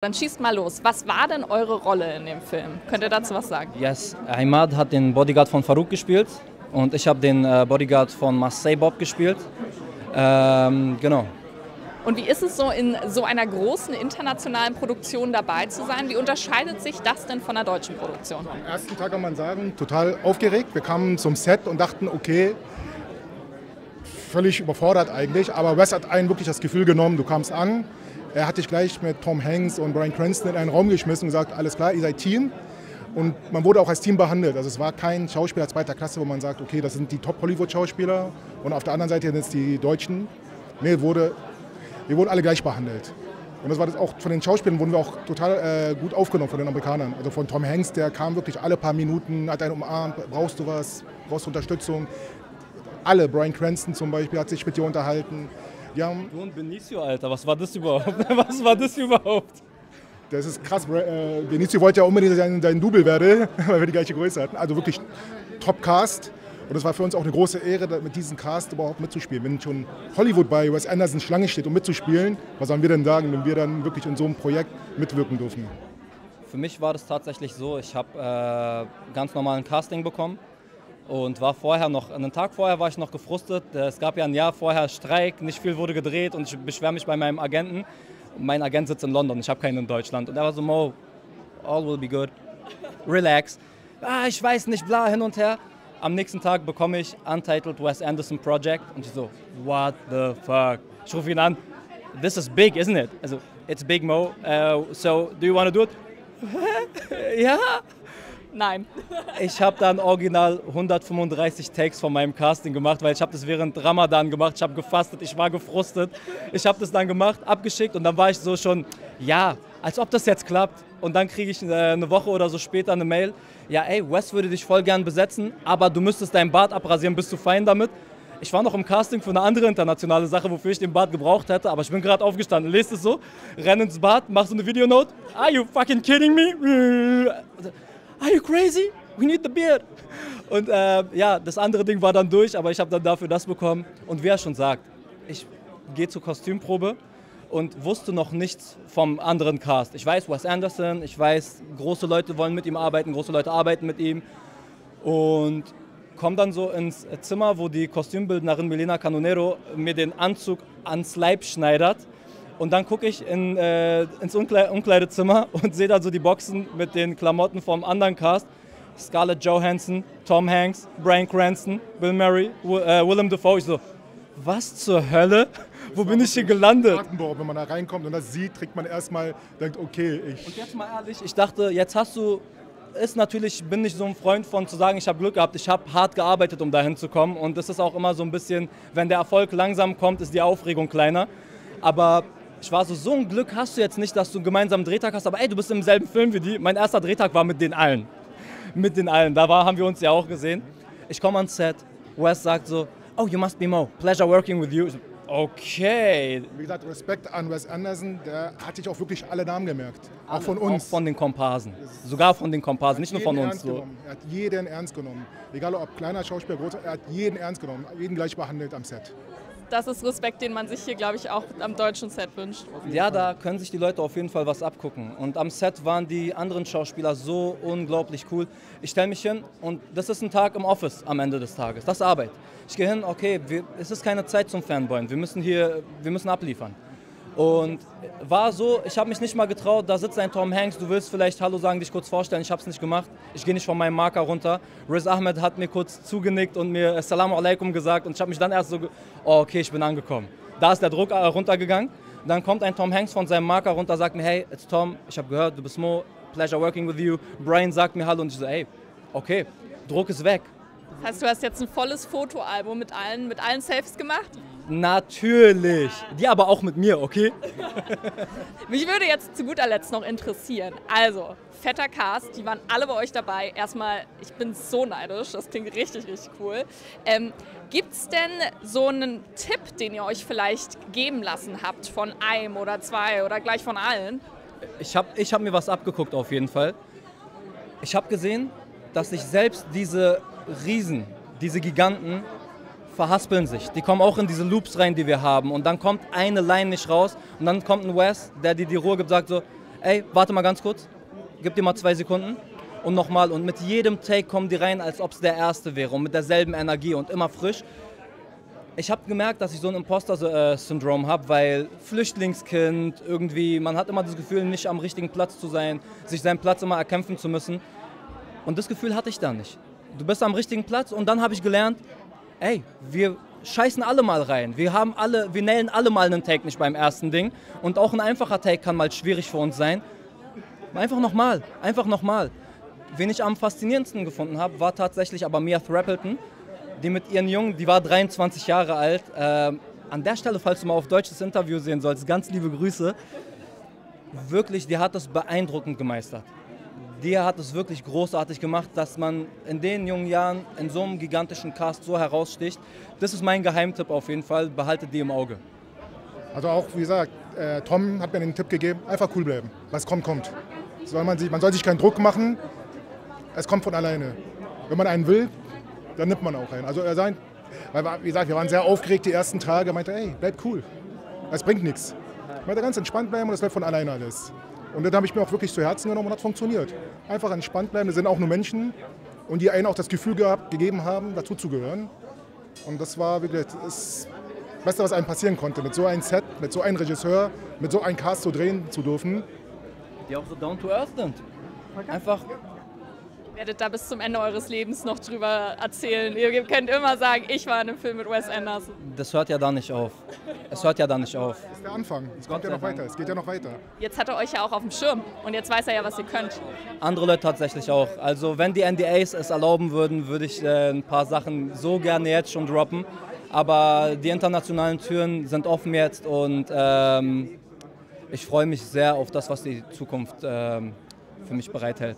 Dann schießt mal los. Was war denn eure Rolle in dem Film? Könnt ihr dazu was sagen? Yes, Imad hat den Bodyguard von Farouk gespielt und ich habe den Bodyguard von Marseille Bob gespielt. Genau. Und wie ist es so, in so einer großen internationalen Produktion dabei zu sein? Wie unterscheidet sich das denn von der deutschen Produktion? Am ersten Tag kann man sagen, total aufgeregt. Wir kamen zum Set und dachten, okay, völlig überfordert eigentlich, aber Wes hat einen wirklich das Gefühl genommen, du kamst an. Er hat dich gleich mit Tom Hanks und Bryan Cranston in einen Raum geschmissen und gesagt, alles klar, ihr seid Team. Und man wurde auch als Team behandelt. Also es war kein Schauspieler zweiter Klasse, wo man sagt, okay, das sind die Top-Hollywood-Schauspieler und auf der anderen Seite sind es die Deutschen. Nee, wir wurden alle gleich behandelt. Und das war das auch von den Schauspielern, wurden wir auch total gut aufgenommen von den Amerikanern. Also von Tom Hanks, der kam wirklich alle paar Minuten, hat einen umarmt, brauchst du was, brauchst du Unterstützung. Alle, Bryan Cranston zum Beispiel, hat sich mit dir unterhalten. Du und Benicio, Alter, was war das überhaupt? Was war das überhaupt? Das ist krass. Benicio wollte ja unbedingt, dass ich dein Double werde, weil wir die gleiche Größe hatten. Also wirklich Top-Cast. Und es war für uns auch eine große Ehre, mit diesem Cast überhaupt mitzuspielen. Wenn schon Hollywood bei Wes Anderson Schlange steht, um mitzuspielen, was sollen wir denn sagen, wenn wir dann wirklich in so einem Projekt mitwirken dürfen? Für mich war das tatsächlich so, ich habe ganz normalen Casting bekommen. Und war vorher noch, einen Tag vorher war ich noch gefrustet. Es gab ja ein Jahr vorher Streik, nicht viel wurde gedreht und ich beschwere mich bei meinem Agenten. Mein Agent sitzt in London, ich habe keinen in Deutschland. Und er war so, Mo, all will be good, relax. Ich weiß nicht, bla, hin und her. Am nächsten Tag bekomme ich Untitled Wes Anderson Project und ich so, what the fuck? Ich rufe ihn an, this is big, isn't it? Also, it's big, Mo, so do you want to do it? Ja. Nein. Ich habe dann original 135 Takes von meinem Casting gemacht, weil ich habe das während Ramadan gemacht, ich habe gefastet, ich war gefrustet. Ich habe das dann gemacht, abgeschickt und dann war ich so schon, ja, als ob das jetzt klappt. Und dann kriege ich eine Woche oder so später eine Mail, ja ey, Wes würde dich voll gern besetzen, aber du müsstest deinen Bart abrasieren, bist du fein damit? Ich war noch im Casting für eine andere internationale Sache, wofür ich den Bart gebraucht hätte, aber ich bin gerade aufgestanden, lese es so, renne ins Bad, mach so eine Videonote, are you fucking kidding me? Are you crazy? We need the beard. Und ja, das andere Ding war dann durch, aber ich habe dann dafür das bekommen. Und wie er schon sagt, ich gehe zur Kostümprobe und wusste noch nichts vom anderen Cast. Ich weiß Wes Anderson, ich weiß, große Leute wollen mit ihm arbeiten, große Leute arbeiten mit ihm. Und komme dann so ins Zimmer, wo die Kostümbildnerin Milena Canonero mir den Anzug ans Leib schneidert. Und dann gucke ich ins Umkleidezimmer und sehe da so die Boxen mit den Klamotten vom anderen Cast. Scarlett Johansson, Tom Hanks, Bryan Cranston, Bill Murray, Willem Dafoe. Ich so, was zur Hölle? Wo bin ich hier gelandet? Wenn man da reinkommt und das sieht, trägt man erstmal, denkt, okay, Und jetzt mal ehrlich, ich dachte, jetzt hast du, bin nicht so ein Freund von zu sagen, ich habe Glück gehabt, ich habe hart gearbeitet, um dahin zu kommen. Und das ist auch immer so ein bisschen, wenn der Erfolg langsam kommt, ist die Aufregung kleiner. Aber ich war so ein Glück hast du jetzt nicht, dass du einen gemeinsamen Drehtag hast, aber ey, du bist im selben Film wie die. Mein erster Drehtag war mit den allen. Mit den allen. Haben wir uns ja auch gesehen. Ich komme ans Set, Wes sagt so, oh, you must be Mo, pleasure working with you. Ich so, okay. Wie gesagt, Respekt an Wes Anderson, der hat sich auch wirklich alle Namen gemerkt. Auch von uns. Auch von den Komparsen. Sogar von den Komparsen, nicht nur von uns. So. Er hat jeden ernst genommen. Egal ob kleiner Schauspieler, großer, er hat jeden ernst genommen. Jeden gleich behandelt am Set. Das ist Respekt, den man sich hier, glaube ich, auch am deutschen Set wünscht. Ja, da können sich die Leute auf jeden Fall was abgucken. Und am Set waren die anderen Schauspieler so unglaublich cool. Ich stelle mich hin und das ist ein Tag im Office am Ende des Tages. Das ist Arbeit. Ich gehe hin, okay, es ist keine Zeit zum Fanboyen. Wir müssen abliefern. Und war so, ich habe mich nicht mal getraut, da sitzt ein Tom Hanks, du willst vielleicht Hallo sagen, dich kurz vorstellen, ich habe es nicht gemacht. Ich gehe nicht von meinem Marker runter. Riz Ahmed hat mir kurz zugenickt und mir Assalamu alaikum gesagt und ich habe mich dann erst so, oh, okay, ich bin angekommen. Da ist der Druck runtergegangen. Dann kommt ein Tom Hanks von seinem Marker runter, sagt mir, hey, it's Tom, ich habe gehört, du bist Mo, pleasure working with you. Bryan sagt mir Hallo und ich so, ey, okay, Druck ist weg. Das heißt, du hast jetzt ein volles Fotoalbum mit allen Selfies gemacht? Natürlich. Die aber auch mit mir, okay? Mich würde jetzt zu guter Letzt noch interessieren. Also, fetter Cast, die waren alle bei euch dabei. Erstmal, ich bin so neidisch, das klingt richtig, richtig cool. Gibt es denn so einen Tipp, den ihr euch vielleicht geben lassen habt von einem oder zwei oder gleich von allen? Ich hab mir was abgeguckt auf jeden Fall. Ich habe gesehen, dass sich selbst diese Riesen, diese Giganten verhaspeln sich. Die kommen auch in diese Loops rein, die wir haben. Und dann kommt eine Line nicht raus. Und dann kommt ein Wes, der dir die Ruhe gibt, sagt so, ey, warte mal ganz kurz, gib dir mal 2 Sekunden und nochmal. Und mit jedem Take kommen die rein, als ob es der erste wäre und mit derselben Energie und immer frisch. Ich habe gemerkt, dass ich so ein Imposter-Syndrom habe, weil Flüchtlingskind, irgendwie, man hat immer das Gefühl, nicht am richtigen Platz zu sein, sich seinen Platz immer erkämpfen zu müssen. Und das Gefühl hatte ich da nicht. Du bist am richtigen Platz und dann habe ich gelernt, ey, wir scheißen alle mal rein. Wir nailen alle mal einen Take nicht beim ersten Ding. Und auch ein einfacher Take kann mal schwierig für uns sein. Einfach nochmal, einfach nochmal. Wen ich am faszinierendsten gefunden habe, war tatsächlich aber Mia Thrappleton, die mit ihren Jungen, die war 23 Jahre alt. An der Stelle, falls du mal auf Deutsch das Interview sehen sollst, ganz liebe Grüße. Wirklich, die hat das beeindruckend gemeistert. Die hat es wirklich großartig gemacht, dass man in den jungen Jahren in so einem gigantischen Cast so heraussticht. Das ist mein Geheimtipp auf jeden Fall, behaltet die im Auge. Also auch, wie gesagt, Tom hat mir den Tipp gegeben, einfach cool bleiben. Was kommt, kommt. Man soll sich keinen Druck machen, es kommt von alleine. Wenn man einen will, dann nimmt man auch einen. Also weil, wie gesagt, wir waren sehr aufgeregt die ersten Tage, meinte, ey, bleib cool, es bringt nichts. Ich meinte, ganz entspannt bleiben und es läuft von alleine alles. Und das habe ich mir auch wirklich zu Herzen genommen und hat funktioniert. Einfach entspannt bleiben, wir sind auch nur Menschen und die einen auch das Gefühl gegeben haben, dazu zu gehören. Und das war wirklich das Beste, was einem passieren konnte, mit so einem Set, mit so einem Regisseur, mit so einem Cast zu drehen zu dürfen. Die auch so down to earth sind. Einfach. Ihr werdet da bis zum Ende eures Lebens noch drüber erzählen. Ihr könnt immer sagen, ich war in einem Film mit Wes Anderson. Das hört ja da nicht auf. Es hört ja da nicht auf. Das ist der Anfang. Es kommt ja noch weiter. Es geht ja noch weiter. Jetzt hat er euch ja auch auf dem Schirm und jetzt weiß er ja, was ihr könnt. Andere Leute tatsächlich auch. Also wenn die NDAs es erlauben würden, würde ich ein paar Sachen so gerne jetzt schon droppen. Aber die internationalen Türen sind offen jetzt und ich freue mich sehr auf das, was die Zukunft für mich bereithält.